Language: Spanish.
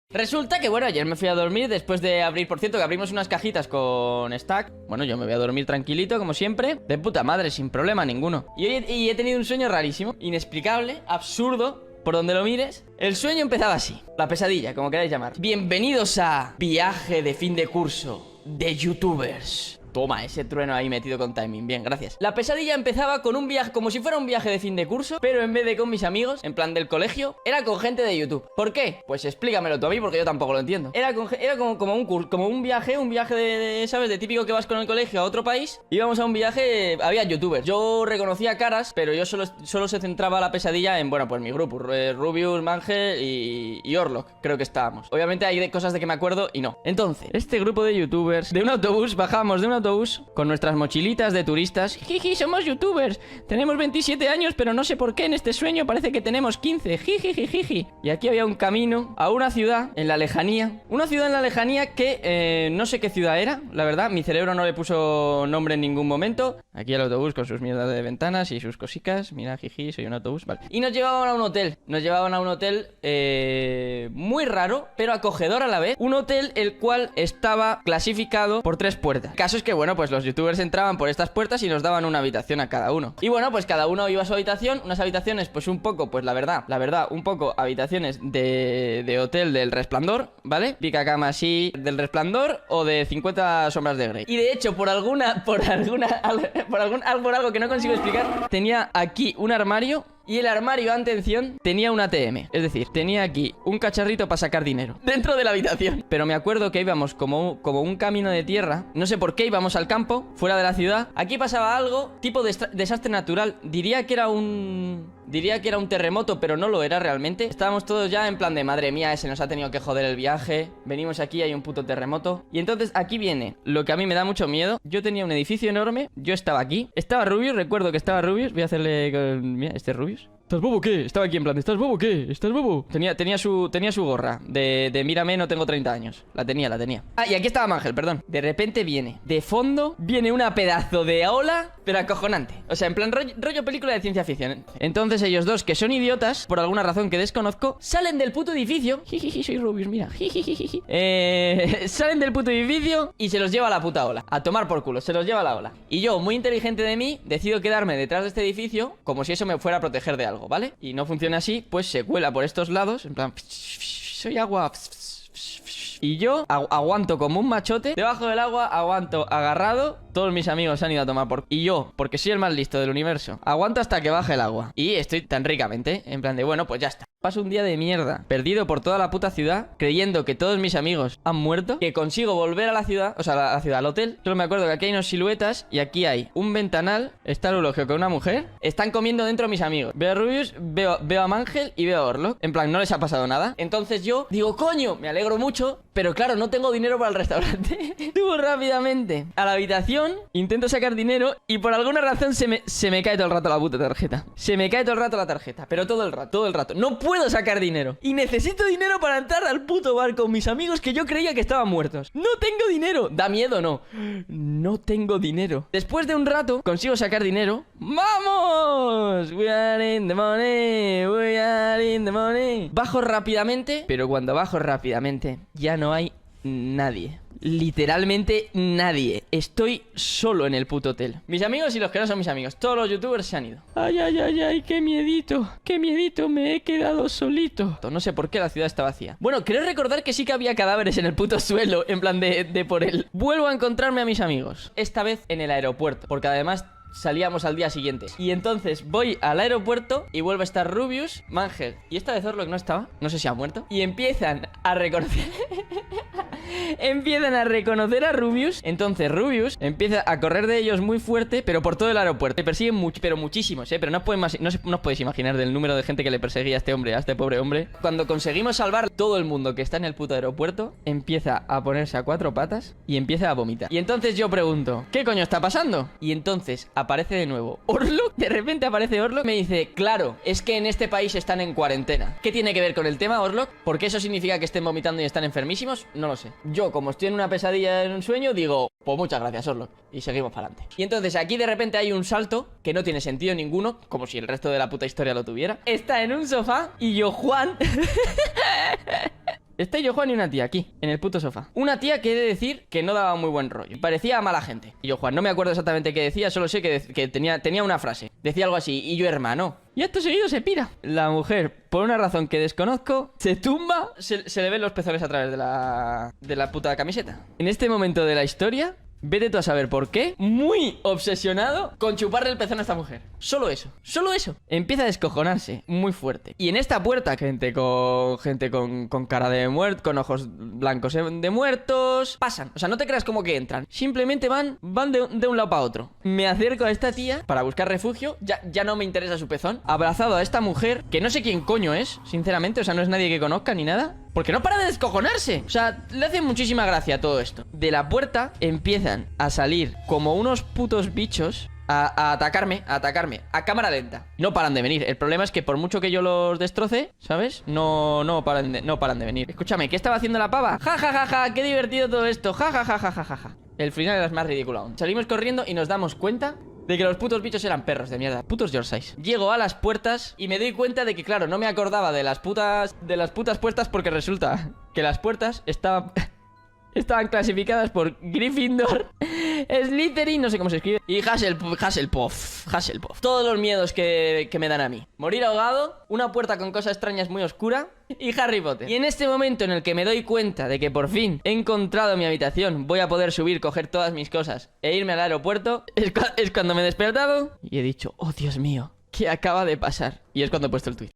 Resulta que, bueno, ayer me fui a dormir después de abrir, por cierto, que abrimos unas cajitas con Stack. Bueno, yo me voy a dormir tranquilito, como siempre, de puta madre, sin problema ninguno. Y hoy he tenido un sueño rarísimo, inexplicable, absurdo, por donde lo mires. El sueño empezaba así, la pesadilla, como queráis llamar. Bienvenidos a Viaje de fin de curso de YouTubers. Toma, ese trueno ahí metido con timing. Bien, gracias. La pesadilla empezaba con un viaje, como si fuera un viaje de fin de curso, pero en vez de con mis amigos, en plan del colegio, era con gente de YouTube. ¿Por qué? Pues explícamelo tú a mí, porque yo tampoco lo entiendo. Era como un viaje de, ¿sabes? De típico que vas con el colegio a otro país. Íbamos a un viaje, había YouTubers. Yo reconocía caras, pero yo solo se centraba la pesadilla en, bueno, pues mi grupo, Rubius, Mangel y Orlok, creo que estábamos. Obviamente hay cosas de que me acuerdo y no. Entonces, este grupo de YouTubers, de un autobús, bajamos de un autobús con nuestras mochilitas de turistas. Jiji, somos youtubers. Tenemos 27 años, pero no sé por qué en este sueño parece que tenemos 15. Jiji. Y aquí había un camino a una ciudad en la lejanía. Una ciudad en la lejanía que no sé qué ciudad era, la verdad. Mi cerebro no le puso nombre en ningún momento. Aquí el autobús con sus mierdas de ventanas y sus cosicas. Mira, jiji, soy un autobús. Vale. Y nos llevaban a un hotel. Nos llevaban a un hotel muy raro, pero acogedor a la vez. Un hotel el cual estaba clasificado por 3 puertas. El caso es que, bueno, pues los youtubers entraban por estas puertas y nos daban una habitación a cada uno. Y bueno, pues cada uno iba a su habitación. Unas habitaciones, pues un poco, pues la verdad, un poco habitaciones de hotel del Resplandor, ¿vale? Pica cama así del Resplandor o de 50 sombras de Grey. Y de hecho, por algo que no consigo explicar, tenía aquí un armario. Y el armario, atención, tenía un ATM. Es decir, tenía aquí un cacharrito para sacar dinero dentro de la habitación. Pero me acuerdo que íbamos como un camino de tierra. No sé por qué íbamos al campo, fuera de la ciudad. Aquí pasaba algo, tipo de desastre natural. Diría que era un terremoto, pero no lo era realmente. Estábamos todos ya en plan de, madre mía, ese nos ha tenido que joder el viaje. Venimos aquí, hay un puto terremoto. Y entonces aquí viene lo que a mí me da mucho miedo. Yo tenía un edificio enorme, yo estaba aquí. Estaba Rubius, recuerdo que estaba Rubius. Voy a hacerle con... Mira, este es Rubius. ¿Estás bobo o qué? Estaba aquí en plan, ¿estás bobo o qué? ¿Estás bobo? Tenía su gorra de mírame, no tengo 30 años. La tenía. Ah, y aquí estaba Mangel, perdón. De repente viene, de fondo, viene una pedazo de ola, pero acojonante. O sea, en plan rollo película de ciencia ficción. Entonces ellos dos, que son idiotas, por alguna razón que desconozco, salen del puto edificio. Jiji, soy Rubius, mira. Jiji. Salen del puto edificio y se los lleva la puta ola. A tomar por culo, se los lleva la ola. Y yo, muy inteligente de mí, decido quedarme detrás de este edificio como si eso me fuera a proteger de algo, ¿vale? Y no funciona así, pues se cuela por estos lados, en plan, soy agua. Y yo aguanto como un machote. Debajo del agua aguanto agarrado. Todos mis amigos se han ido a tomar por... Y yo, porque soy el más listo del universo, aguanto hasta que baje el agua. Y estoy tan ricamente, en plan de, bueno, pues ya está. Paso un día de mierda, perdido por toda la puta ciudad, creyendo que todos mis amigos han muerto, que consigo volver a la ciudad, o sea, a la ciudad, al hotel. Solo me acuerdo que aquí hay unas siluetas y aquí hay un ventanal, está el elogio con una mujer, están comiendo dentro mis amigos. Veo a Rubius, veo a Mangel y veo a Orlok. En plan, no les ha pasado nada. Entonces yo digo, coño, me alegro mucho, pero claro, no tengo dinero para el restaurante. Subo rápidamente a la habitación, intento sacar dinero y por alguna razón se me cae todo el rato la puta tarjeta. Se me cae todo el rato la tarjeta, pero todo el rato. No puedo sacar dinero. Y necesito dinero para entrar al puto bar con mis amigos que yo creía que estaban muertos. No tengo dinero. ¿Da miedo o no? No tengo dinero. Después de un rato consigo sacar dinero. ¡Vamos! We are in the money. We are in the money. Bajo rápidamente, pero cuando bajo rápidamente ya no hay nadie. Literalmente nadie. Estoy solo en el puto hotel. Mis amigos y los que no son mis amigos. Todos los youtubers se han ido. Ay, qué miedito. Qué miedito, me he quedado solito. No sé por qué la ciudad está vacía. Bueno, creo recordar que sí que había cadáveres en el puto suelo. En plan de por él. Vuelvo a encontrarme a mis amigos. Esta vez en el aeropuerto. Porque además... salíamos al día siguiente. Y entonces voy al aeropuerto y vuelve a estar Rubius, Mangel y esta vez Orlok no estaba, no sé si ha muerto. Y empiezan a reconocer a Rubius. Entonces Rubius empieza a correr de ellos muy fuerte, pero por todo el aeropuerto. Le persiguen pero muchísimos, pero no os podéis imaginar del número de gente que le perseguía a este hombre, a este pobre hombre. Cuando conseguimos salvar todo el mundo que está en el puto aeropuerto, empieza a ponerse a 4 patas y empieza a vomitar. Y entonces yo pregunto, ¿qué coño está pasando? Y entonces aparece de nuevo Orlok. De repente aparece Orlok. Me dice, claro, es que en este país están en cuarentena. ¿Qué tiene que ver con el tema, Orlok? ¿Porque eso significa que estén vomitando y están enfermísimos? No lo sé. Yo, como estoy en una pesadilla, en un sueño, digo, pues muchas gracias, Orlok. Y seguimos para adelante. Y entonces aquí de repente hay un salto que no tiene sentido ninguno, como si el resto de la puta historia lo tuviera. Está en un sofá y yo, Juan Está yo, Juan y una tía aquí, en el puto sofá. Una tía que he de decir que no daba muy buen rollo. Parecía mala gente. Y yo, Juan, no me acuerdo exactamente qué decía, solo sé que tenía una frase. Decía algo así, y yo, hermano. Y acto seguido se pira. La mujer, por una razón que desconozco, se tumba, se le ven los pezones a través de la puta camiseta. En este momento de la historia, vete tú a saber por qué, muy obsesionado con chuparle el pezón a esta mujer. Solo eso, solo eso. Empieza a descojonarse muy fuerte. Y en esta puerta, gente con cara de muerto, con ojos blancos de muertos, pasan. O sea, no te creas como que entran. Simplemente van de un lado para otro. Me acerco a esta tía para buscar refugio. Ya no me interesa su pezón. Abrazado a esta mujer, que no sé quién coño es, sinceramente. O sea, no es nadie que conozca ni nada. Porque no para de descojonarse. O sea, le hace muchísima gracia todo esto. De la puerta empiezan a salir como unos putos bichos a atacarme a cámara lenta. No paran de venir. El problema es que por mucho que yo los destroce, ¿sabes? No paran de venir. Escúchame, ¿qué estaba haciendo la pava? Ja, ja, ja, ja, qué divertido todo esto. Ja, ja, ja, ja, ja, ja, ja. El final era más ridículo aún. Salimos corriendo y nos damos cuenta de que los putos bichos eran perros de mierda. Putos Yorkshires. Llego a las puertas y me doy cuenta de que, claro, no me acordaba de las putas puertas, porque resulta que las puertas estaban clasificadas por Gryffindor, Slytherin, no sé cómo se escribe, y Hufflepuff. Todos los miedos que me dan a mí. Morir ahogado, una puerta con cosas extrañas muy oscura y Harry Potter. Y en este momento en el que me doy cuenta de que por fin he encontrado mi habitación, voy a poder subir, coger todas mis cosas e irme al aeropuerto, es cuando me he despertado y he dicho, oh Dios mío, ¿qué acaba de pasar? Y es cuando he puesto el tweet.